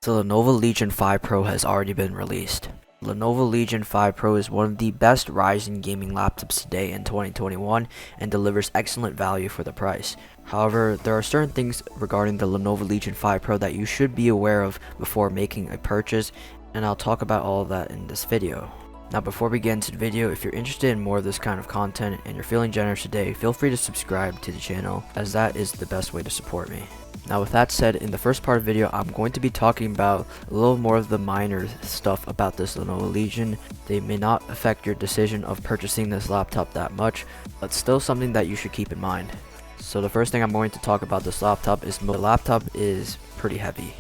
The Lenovo Legion 5 Pro has already been released. Lenovo Legion 5 Pro is one of the best Ryzen gaming laptops today in 2021 and delivers excellent value for the price. However, there are certain things regarding the Lenovo Legion 5 Pro that you should be aware of before making a purchase, and I'll talk about all of that in this video. Now, before we get into the video, if you're interested in more of this kind of content and you're feeling generous today, feel free to subscribe to the channel, as that is the best way to support me. Now, with that said, in the first part of the video, I'm going to be talking about a little more of the minor stuff about this Lenovo Legion. They may not affect your decision of purchasing this laptop that much, but still something that you should keep in mind. So the first thing I'm going to talk about this laptop is the laptop is pretty heavy,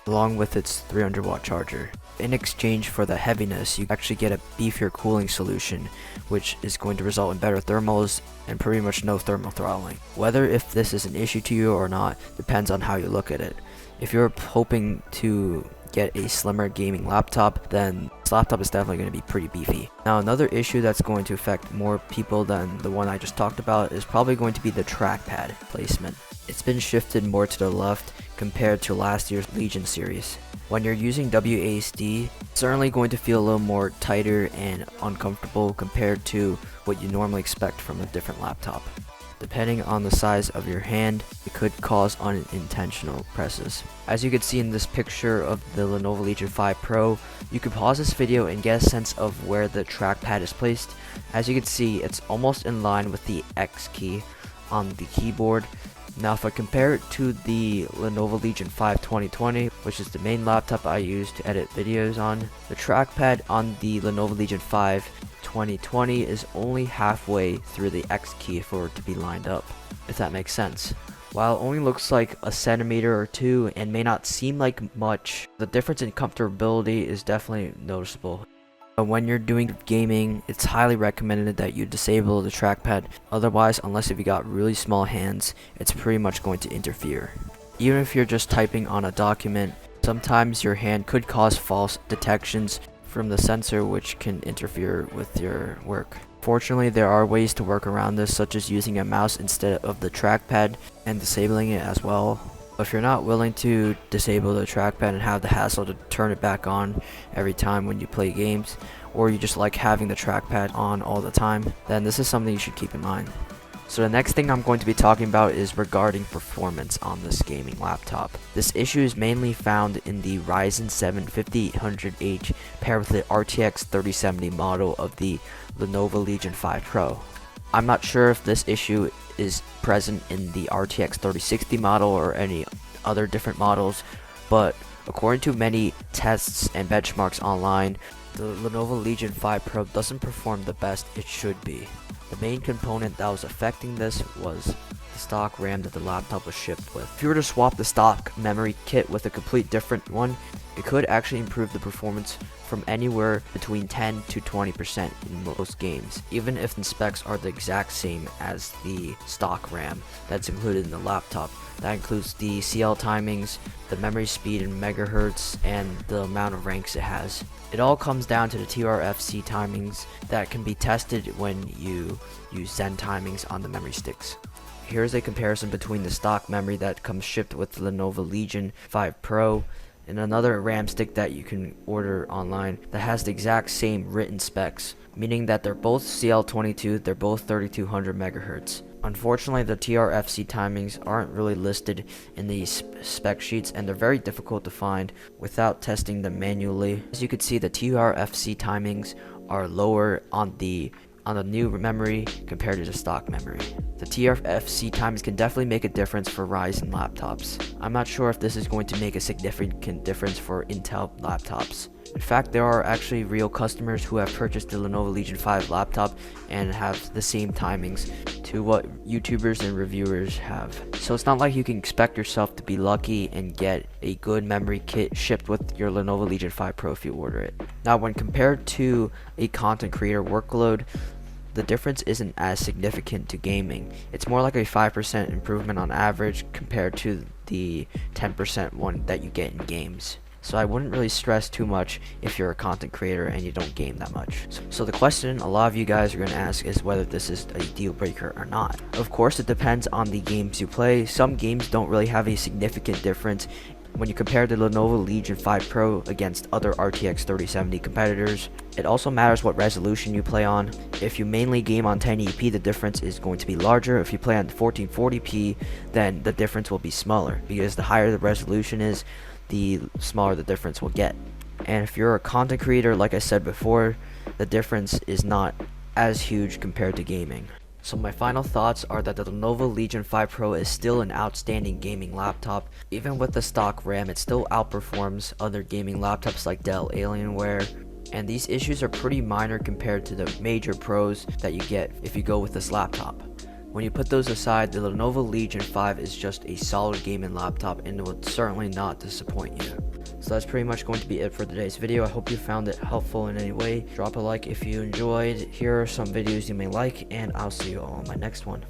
along with its 300-watt charger. In exchange for the heaviness, you actually get a beefier cooling solution, which is going to result in better thermals and pretty much no thermal throttling. Whether if this is an issue to you or not depends on how you look at it. If you're hoping to get a slimmer gaming laptop, then this laptop is definitely going to be pretty beefy. Now, another issue that's going to affect more people than the one I just talked about is probably going to be the trackpad placement. It's been shifted more to the left compared to last year's Legion series. When you're using WASD, it's certainly going to feel a little more tighter and uncomfortable compared to what you normally expect from a different laptop. Depending on the size of your hand, it could cause unintentional presses. As you can see in this picture of the Lenovo Legion 5 Pro, you can pause this video and get a sense of where the trackpad is placed. As you can see, it's almost in line with the X key on the keyboard. Now, if I compare it to the Lenovo Legion 5 2020, which is the main laptop I use to edit videos on, the trackpad on the Lenovo Legion 5 2020 is only halfway through the X key for it to be lined up, if that makes sense. While it only looks like a centimeter or two and may not seem like much, the difference in comfortability is definitely noticeable. When you're doing gaming, it's highly recommended that you disable the trackpad. Otherwise, unless if you got really small hands, it's pretty much going to interfere. Even if you're just typing on a document, sometimes your hand could cause false detections from the sensor, which can interfere with your work. Fortunately, there are ways to work around this, such as using a mouse instead of the trackpad and disabling it as well. If you're not willing to disable the trackpad and have the hassle to turn it back on every time when you play games, or you just like having the trackpad on all the time, then this is something you should keep in mind. So the next thing I'm going to be talking about is regarding performance on this gaming laptop. This issue is mainly found in the Ryzen 7 5800H paired with the RTX 3070 model of the Lenovo Legion 5 Pro. I'm not sure if this issue is present in the RTX 3060 model or any other different models, but according to many tests and benchmarks online, the Lenovo Legion 5 Pro doesn't perform the best it should be. The main component that was affecting this was the stock RAM that the laptop was shipped with. If you were to swap the stock memory kit with a complete different one, it could actually improve the performance from anywhere between 10 to 20% in most games, even if the specs are the exact same as the stock RAM that's included in the laptop. That includes the CL timings, the memory speed in megahertz, and the amount of ranks it has. It all comes down to the TRFC timings that can be tested when you use Zen timings on the memory sticks. Here's a comparison between the stock memory that comes shipped with the Lenovo Legion 5 Pro and another RAM stick that you can order online that has the exact same written specs, meaning that they're both CL22, they're both 3200 megahertz. Unfortunately, the TRFC timings aren't really listed in these spec sheets, and they're very difficult to find without testing them manually. As you can see, the TRFC timings are lower on the new memory compared to the stock memory. The TRFC timings can definitely make a difference for Ryzen laptops. I'm not sure if this is going to make a significant difference for Intel laptops. In fact, there are actually real customers who have purchased the Lenovo Legion 5 laptop and have the same timings to what YouTubers and reviewers have. So it's not like you can expect yourself to be lucky and get a good memory kit shipped with your Lenovo Legion 5 Pro if you order it. Now, when compared to a content creator workload, the difference isn't as significant to gaming. It's more like a 5% improvement on average compared to the 10% one that you get in games. So I wouldn't really stress too much if you're a content creator and you don't game that much. So the question a lot of you guys are going to ask is whether this is a deal breaker or not. Of course, it depends on the games you play. Some games don't really have a significant difference When you compare the Lenovo Legion 5 Pro against other RTX 3070 competitors, it also matters what resolution you play on. If you mainly game on 1080p, the difference is going to be larger. If you play on 1440p, then the difference will be smaller, because the higher the resolution is, the smaller the difference will get. And if you're a content creator, like I said before, the difference is not as huge compared to gaming. So my final thoughts are that the Lenovo Legion 5 Pro is still an outstanding gaming laptop. Even with the stock RAM, it still outperforms other gaming laptops like Dell Alienware, and these issues are pretty minor compared to the major pros that you get if you go with this laptop. When you put those aside, the Lenovo Legion 5 is just a solid gaming laptop and will certainly not disappoint you. So that's pretty much going to be it for today's video. I hope you found it helpful in any way. Drop a like if you enjoyed. Here are some videos you may like, and I'll see you all in my next one.